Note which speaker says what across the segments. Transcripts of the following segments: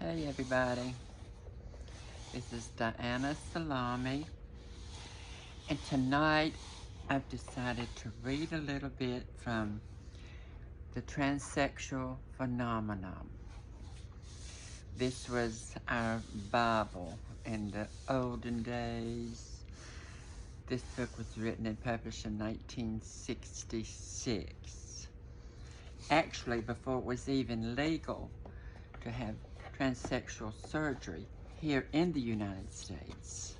Speaker 1: Hey everybody, this is Diana Salami, and tonight I've decided to read a little bit from the transsexual phenomenon. This was our Bible in the olden days. This book was written and published in 1966. Actually, before it was even legal to have transsexual surgery here in the United States.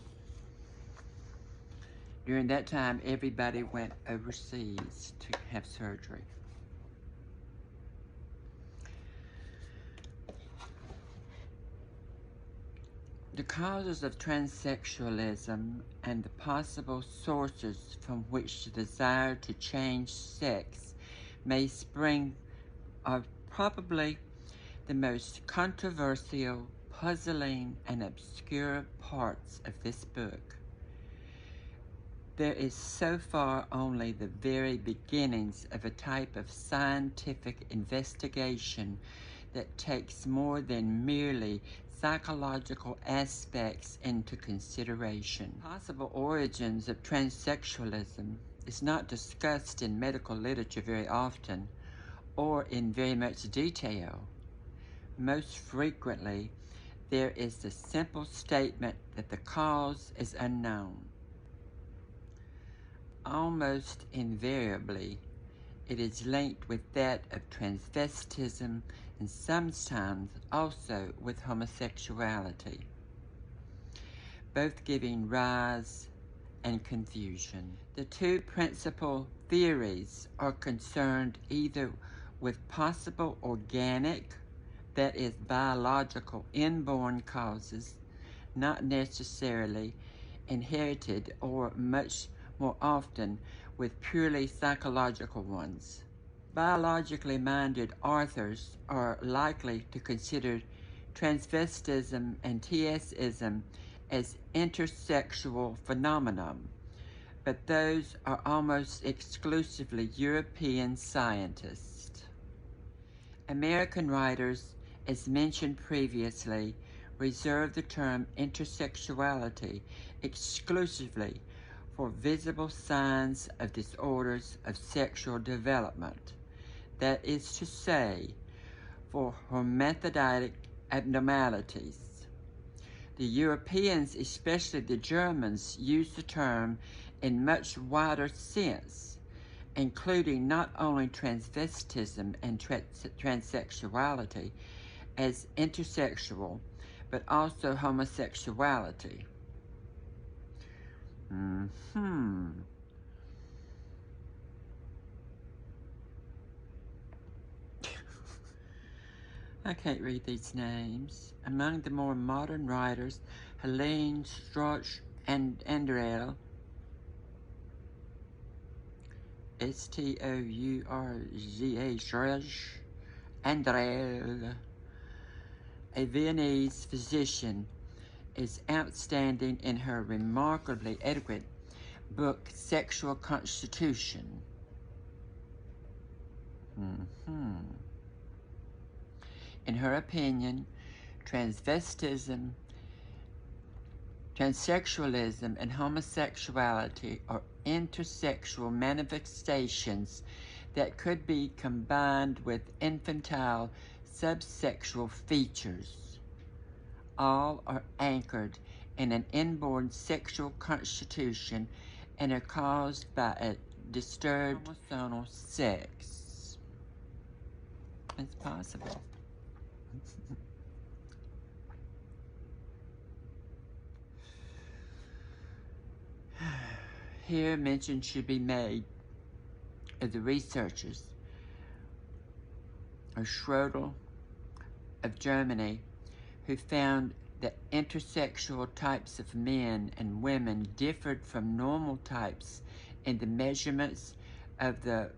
Speaker 1: During that time, everybody went overseas to have surgery. The causes of transsexualism and the possible sources from which the desire to change sex may spring are probably the most controversial, puzzling, and obscure parts of this book. There is so far only the very beginnings of a type of scientific investigation that takes more than merely psychological aspects into consideration. Possible origins of transsexualism is not discussed in medical literature very often or in very much detail. Most frequently, there is the simple statement that the cause is unknown. Almost invariably, it is linked with that of transvestism and sometimes also with homosexuality, both giving rise and confusion. The two principal theories are concerned either with possible organic, that is biological, inborn causes, not necessarily inherited, or much more often with purely psychological ones. Biologically minded authors are likely to consider transvestism and TSism as intersexual phenomenon, but those are almost exclusively European scientists. American writers, as mentioned previously, reserve the term intersexuality exclusively for visible signs of disorders of sexual development. That is to say, for hermaphroditic abnormalities. The Europeans, especially the Germans, use the term in much wider sense, including not only transvestism and transsexuality as intersexual, but also homosexuality. I can't read these names. Among the more modern writers, Helene Strauch and Andrel, S-T-O-U-R-Z-A, Andrel, a Viennese physician, is outstanding in her remarkably adequate book, Sexual Constitution. In her opinion, transsexualism, and homosexuality are intersexual manifestations that could be combined with infantile subsexual features. All are anchored in an inborn sexual constitution and are caused by a disturbed chromosomal sex. It's possible. Here mention should be made of the researchers of Riddle of Germany, who found that intersexual types of men and women differed from normal types in the measurements of the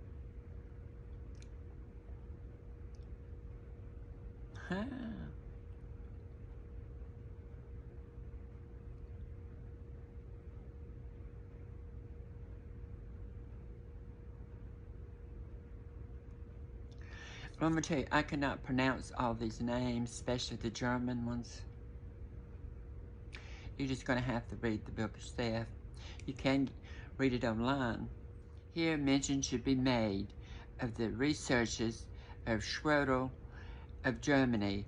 Speaker 1: Let me tell you, I cannot pronounce all these names, especially the German ones. You're just going to have to read the book yourself. You can read it online. Here, mention should be made of the researches of Riddle of Germany,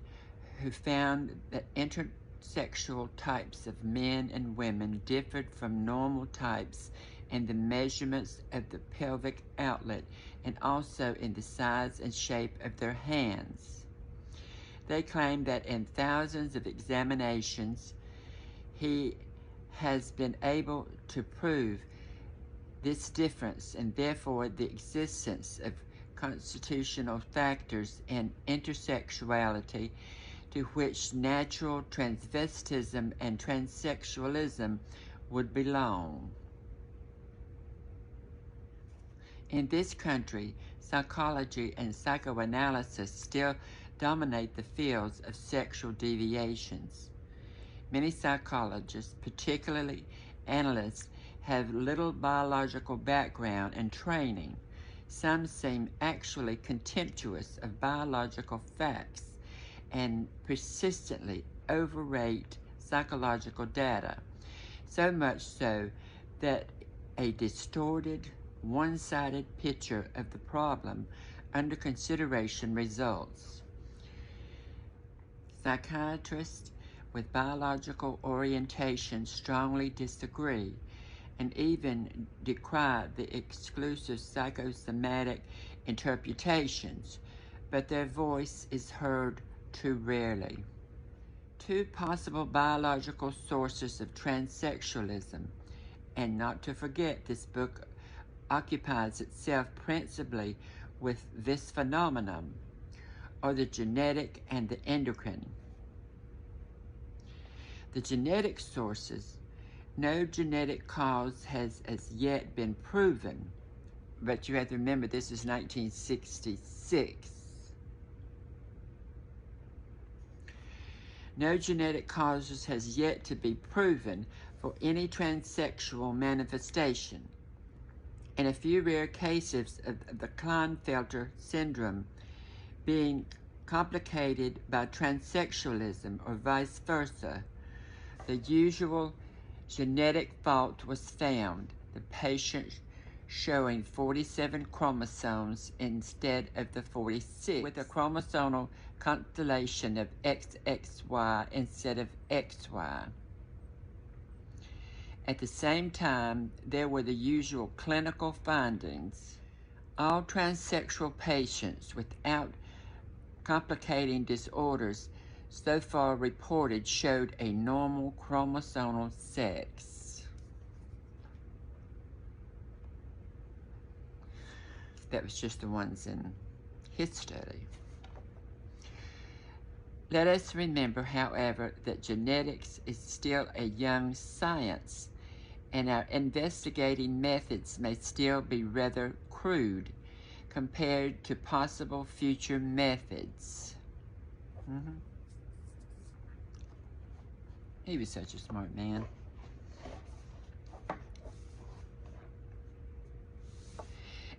Speaker 1: who found that intersexual types of men and women differed from normal types in the measurements of the pelvic outlet and also in the size and shape of their hands. They claim that in thousands of examinations, he has been able to prove this difference and therefore the existence of constitutional factors in intersexuality to which natural transvestism and transsexualism would belong. In this country, psychology and psychoanalysis still dominate the fields of sexual deviations. Many psychologists, particularly analysts, have little biological background and training. Some seem actually contemptuous of biological facts and persistently overrate psychological data, so much so that a distorted, one-sided picture of the problem under consideration results. Psychiatrists with biological orientation strongly disagree and even decry the exclusive psychosomatic interpretations, but their voice is heard too rarely. Two possible biological sources of transsexualism, and not to forget, this book occupies itself principally with this phenomenon, are the genetic and the endocrine. The genetic sources, no genetic cause has as yet been proven, but you have to remember this is 1966. No genetic causes has yet to be proven for any transsexual manifestation. In a few rare cases of the Klinefelter syndrome being complicated by transsexualism or vice versa, the usual genetic fault was found, the patient showing 47 chromosomes instead of the 46, with a chromosomal constellation of XXY instead of XY. At the same time, there were the usual clinical findings. All transsexual patients without complicating disorders so far reported showed a normal chromosomal sex. That was just the ones in his study. Let us remember, however, that genetics is still a young science, and our investigating methods may still be rather crude compared to possible future methods. He was such a smart man.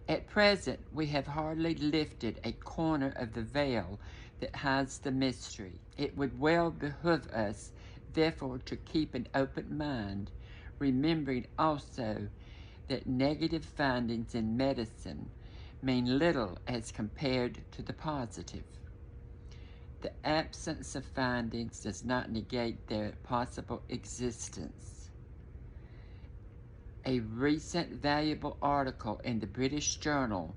Speaker 1: At present, we have hardly lifted a corner of the veil that hides the mystery. It would well behoove us, therefore, to keep an open mind, remembering also that negative findings in medicine mean little as compared to the positive. The absence of findings does not negate their possible existence. A recent valuable article in the British Journal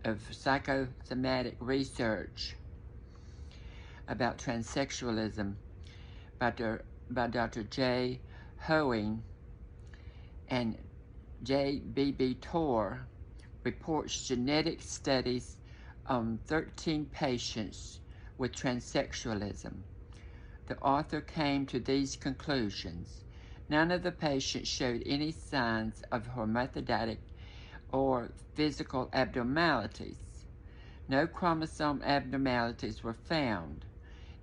Speaker 1: of Psychosomatic Research about transsexualism by Dr. J. Hoeing and J.B.B. Torr reports genetic studies on 13 patients with transsexualism. The author came to these conclusions. None of the patients showed any signs of hermaphroditic or physical abnormalities. No chromosome abnormalities were found.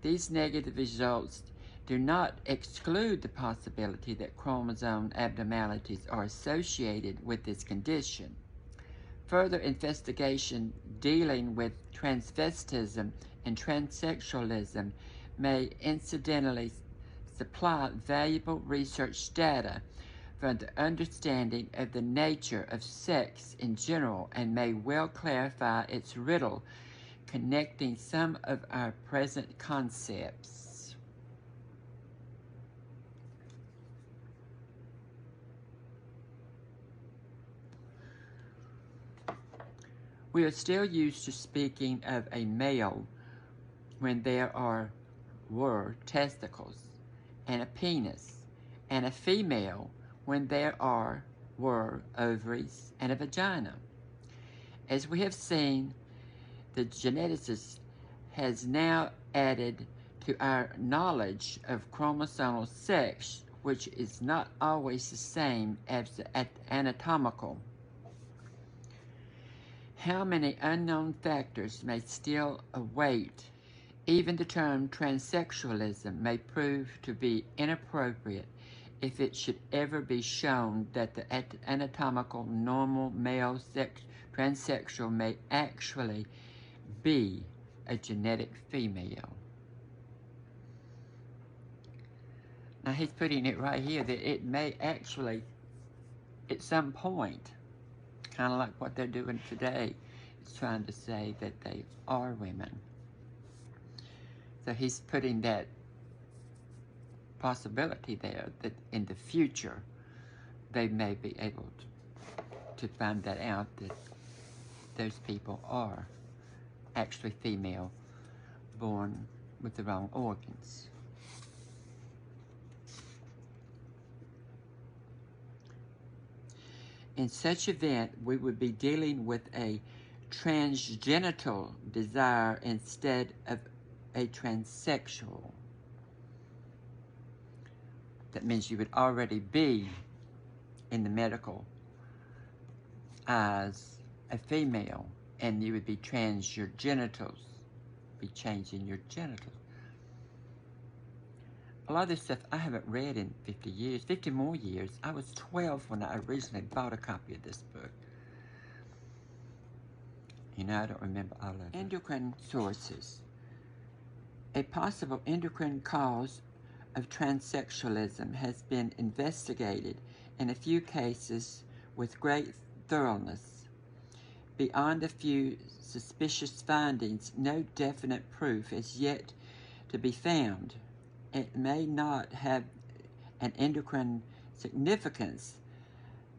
Speaker 1: These negative results do not exclude the possibility that chromosome abnormalities are associated with this condition. Further investigation dealing with transvestism and transsexualism may incidentally supply valuable research data for the understanding of the nature of sex in general and may well clarify its riddle, connecting some of our present concepts. We are still used to speaking of a male when there were testicles and a penis, and a female when there were ovaries and a vagina. As we have seen, the geneticist has now added to our knowledge of chromosomal sex, which is not always the same as the anatomical. How many unknown factors may still await? Even the term transsexualism may prove to be inappropriate if it should ever be shown that the anatomical normal male transsexual may actually be a genetic female. Now he's putting it right here that it may actually, at some point, kind of like what they're doing today, is trying to say that they are women. So he's putting that possibility there that in the future they may be able to find that out, that those people are actually female, born with the wrong organs. In such event, we would be dealing with a transgenital desire instead of a transsexual. That means you would already be, in the medical eyes, a female, and you would be your genitals, be changing your genitals. A lot of this stuff I haven't read in 50 years, 50 more years. I was 12 when I originally bought a copy of this book. You know, I don't remember all of it. Endocrine sources. A possible endocrine cause of transsexualism has been investigated in a few cases with great thoroughness. Beyond a few suspicious findings, no definite proof is yet to be found. It may not have an endocrine significance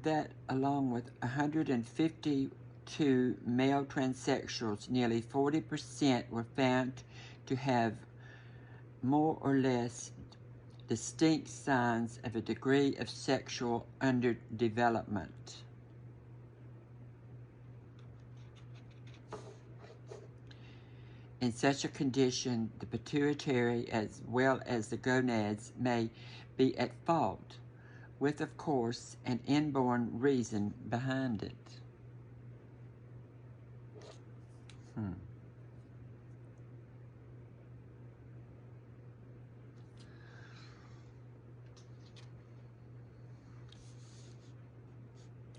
Speaker 1: that, along with 152 male transsexuals, nearly 40% were found to have more or less distinct signs of a degree of sexual underdevelopment. In such a condition, the pituitary as well as the gonads may be at fault, with, of course, an inborn reason behind it.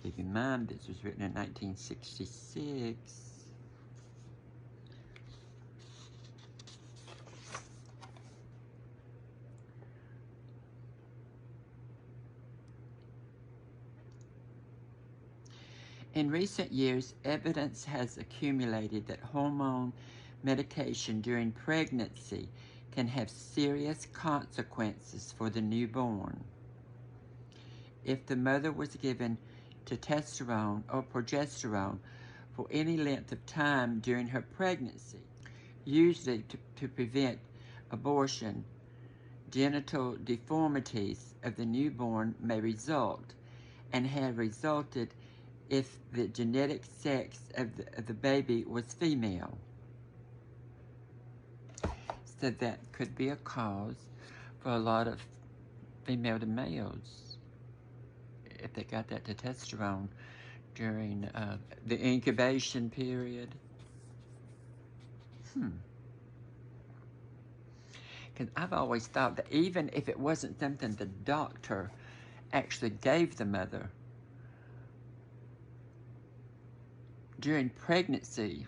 Speaker 1: Keep in mind, this was written in 1966. In recent years, evidence has accumulated that hormone medication during pregnancy can have serious consequences for the newborn. If the mother was given testosterone or progesterone for any length of time during her pregnancy, usually to prevent abortion, genital deformities of the newborn may result, and have resulted if the genetic sex of the baby was female. So that could be a cause for a lot of female to males if they got that testosterone during the incubation period. Because I've always thought that even if it wasn't something the doctor actually gave the mother, during pregnancy,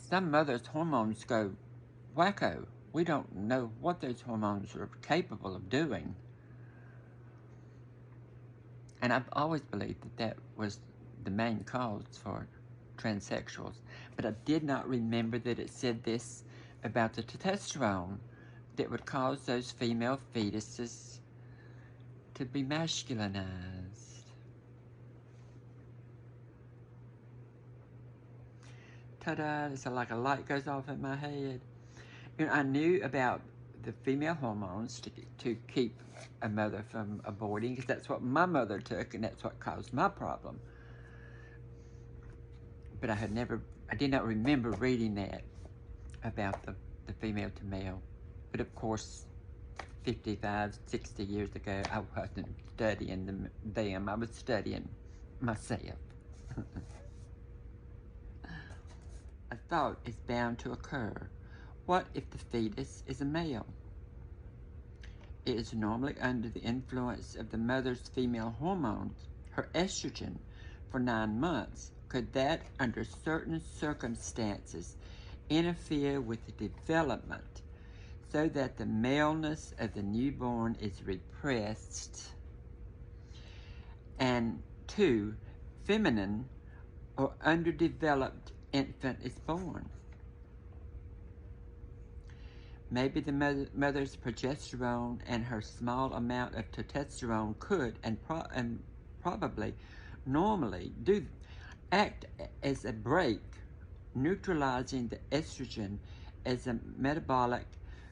Speaker 1: some mothers' hormones go wacko. We don't know what those hormones are capable of doing. And I've always believed that that was the main cause for transsexuals. But I did not remember that it said this about the testosterone that would cause those female fetuses to be masculinized. Ta-da, it's like a light goes off in my head. You know, I knew about the female hormones to keep a mother from aborting, because that's what my mother took, and that's what caused my problem. But I did not remember reading that about the female to male. But of course, 55, 60 years ago, I wasn't studying them. I was studying myself. A thought is bound to occur. What if the fetus is a male? It is normally under the influence of the mother's female hormones, her estrogen, for 9 months. Could that, under certain circumstances, interfere with the development so that the maleness of the newborn is repressed? And 2, feminine or underdeveloped infant is born. Maybe the mother's progesterone and her small amount of testosterone could and probably normally do act as a brake, neutralizing the estrogen as a metabolic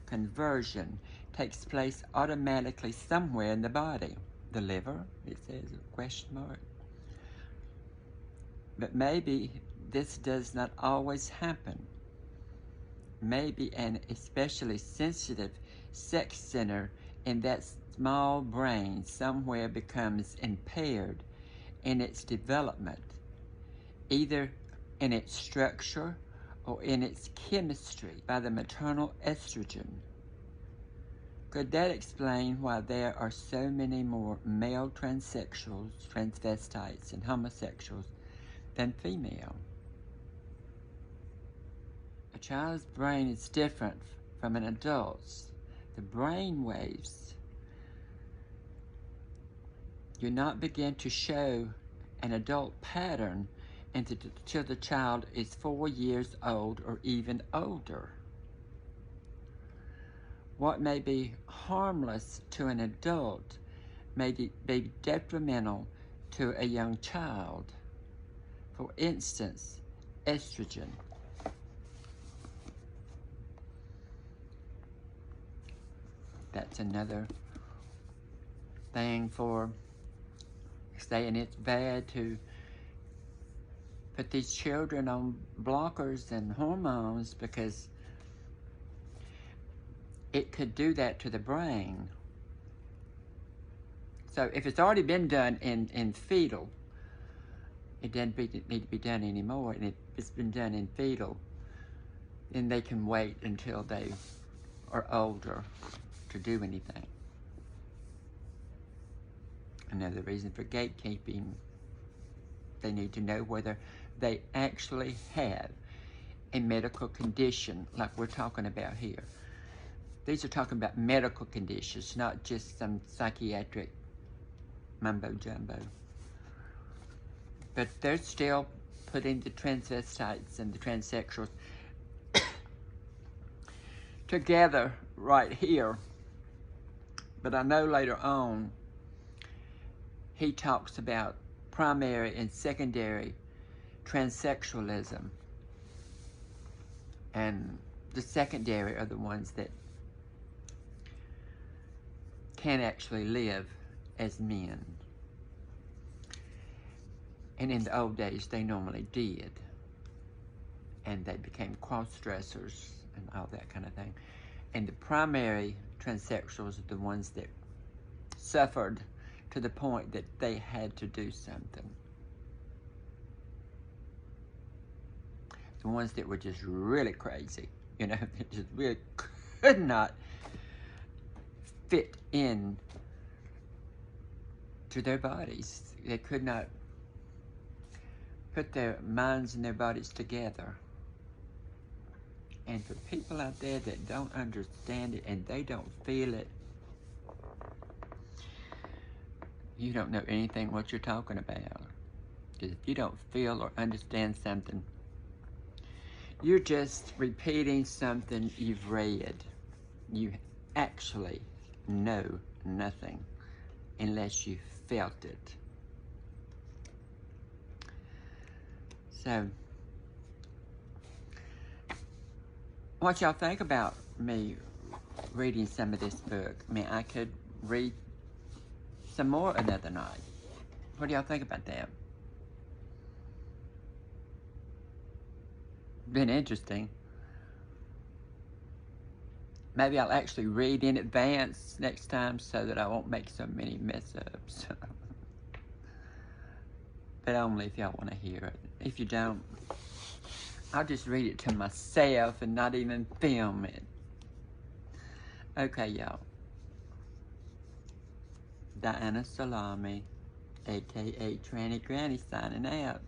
Speaker 1: conversion takes place automatically somewhere in the body. The liver, it says, a question mark. But maybe this does not always happen. Maybe an especially sensitive sex center in that small brain somewhere becomes impaired in its development, either in its structure or in its chemistry by the maternal estrogen. Could that explain why there are so many more male transsexuals, transvestites, and homosexuals than female? A child's brain is different from an adult's. The brain waves do not begin to show an adult pattern until the child is 4 years old or even older. What may be harmless to an adult may be detrimental to a young child. For instance, estrogen. That's another thing for saying it's bad to put these children on blockers and hormones, because it could do that to the brain. So if it's already been done in fetal, it doesn't need to be done anymore. And if it's been done in fetal, then they can wait until they are older to do anything. Another reason for gatekeeping, they need to know whether they actually have a medical condition like we're talking about here. These are talking about medical conditions, not just some psychiatric mumbo-jumbo. But they're still putting the transvestites and the transsexuals together right here. But I know later on, he talks about primary and secondary transsexualism. And the secondary are the ones that can actually live as men. And in the old days, they normally did. And they became cross-dressers and all that kind of thing. And the primary transsexuals are the ones that suffered to the point that they had to do something. The ones that were just really crazy, you know, that just really could not fit in to their bodies. They could not put their minds and their bodies together. And for people out there that don't understand it and they don't feel it, you don't know anything what you're talking about. Because if you don't feel or understand something, you're just repeating something you've read. You actually know nothing unless you felt it. So, what y'all think about me reading some of this book? I mean, I could read some more another night. What do y'all think about that? Been interesting. Maybe I'll actually read in advance next time so that I won't make so many mess-ups. But only if y'all want to hear it. If you don't, I'll just read it to myself and not even film it. Okay, y'all. Diana Salami, a.k.a. Tranny Granny, signing out.